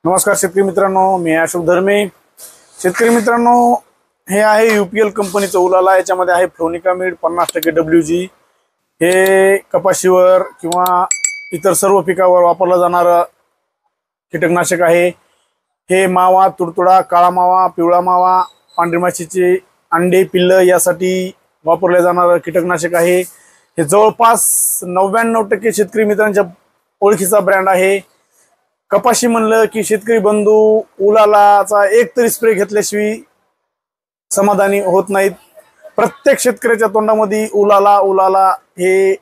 नमस्कार शेतकरी मित्रांनो, मी अशोक धर्मे। शेतकरी मित्रांनो, हे आहे यूपीएल कंपनीचं उलाला। याच्यामध्ये आहे फ्लोनिकामिड 50% WG। हे कपाशीवर किंवा इतर सर्व पिकावर वापरलं जाणारं कीटकनाशक आहे। हे मावा, तुडतुडा, काळा मावा, पिवळा मावा, पांढरी माशीचे अंडे, पिल्ल यासाठी वापरले जाणारं कीटकनाशक आहे। हे जवळपास 99% शेतकरी मित्रांच्या ओळखीचा ब्रँड आहे। कपाशी म्हणलं की शेतकरी बंधू उलालाचा एक तरी स्प्रे घेतल्याशिवाय समाधानी होत नाहीत। प्रत्येक शेतकऱ्याच्या तोंडामध्ये उलाला उलाला हे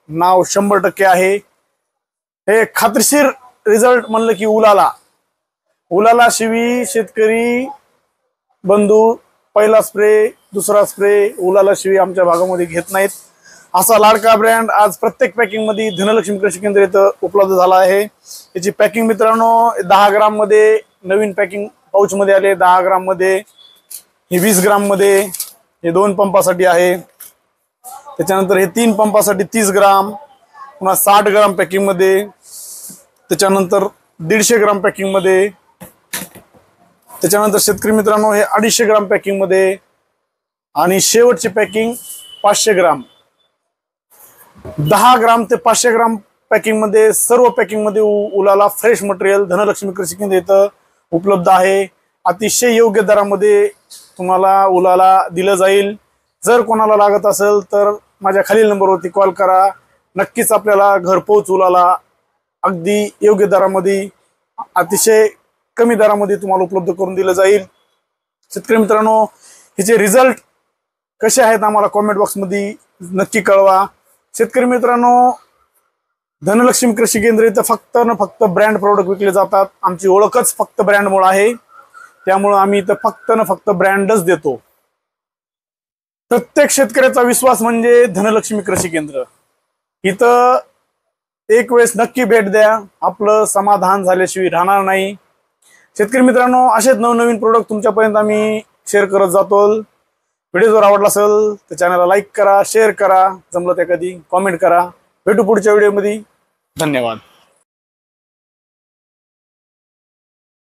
नाव 100% आहे। हे खात्रीशीर रिझल्ट म्हणलं की उलाला शिवी शेतकरी बंधू पहिला स्प्रे, दुसरा स्प्रे उलाला शिवी आमच्या भागामध्ये घेत नाहीत। असा लाडका ब्रँड आज प्रत्येक पॅकिंग मध्ये धनलक्ष्मी कृषी केंद्र इथं उपलब्ध झाला आहे। याची पॅकिंग मित्रांनो 10 ग्राम मध्ये नवीन पॅकिंग पाउच मध्ये आले, 10 ग्राम मध्ये, हे 20 ग्राम मध्ये, हे 2 पंपासाठी आहे। त्याच्यानंतर हे 3 पंपासाठी 30 ग्राम, पुन्हा 60 ग्राम पॅकिंग मध्ये, त्याच्यानंतर 150 ग्राम पॅकिंग मध्ये, त्याच्यानंतर शेतकरी मित्रांनो हे 250 ग्राम पॅकिंग मध्ये, आणि शेवटची पॅकिंग 500 ग्राम। 10 ग्राम ते 500 ग्राम पॅकिंग मध्ये, सर्व पॅकिंग मध्ये उलाला फ्रेश मटेरियल धनलक्ष्मी कृषी केंद्र इथं उपलब्ध आहे। अतिशय योग्य दरामध्ये तुम्हाला उलाला दिलं जाईल। जर कोणाला लागत असेल तर माझ्या खालील नंबरवरती कॉल करा। नक्कीच आपल्याला घरपोच उलाला अगदी योग्य दरामध्ये, अतिशय कमी दरामध्ये तुम्हाला उपलब्ध करून दिलं जाईल। शेतकरी मित्रांनो, हिचे रिझल्ट कसे आहेत आम्हाला कमेंट बॉक्समध्ये नक्की कळवा। शेतकरी मित्रांनो, धनलक्ष्मी कृषी केंद्र इथं फक्त ब्रँड प्रोडक्ट विकले जातात। आमची ओळखच फक्त ब्रँडमुळे आहे, त्यामुळे आम्ही इथं फक्त ब्रँडच देतो। प्रत्येक शेतकऱ्याचा विश्वास म्हणजे धनलक्ष्मी कृषी केंद्र। इथं एक वेळेस नक्की भेट द्या, आपलं समाधान झाल्याशिवाय राहणार नाही। शेतकरी मित्रांनो, असेच नवनवीन प्रोडक्ट तुमच्यापर्यंत आम्ही शेअर करत जातो। व्हिडिओ जर आवडला असेल तर चॅनलला लाईक करा, शेअर करा, जमलं त्या कधी कमेंट करा। भेटू पुढच्या व्हिडिओमध्ये। धन्यवाद।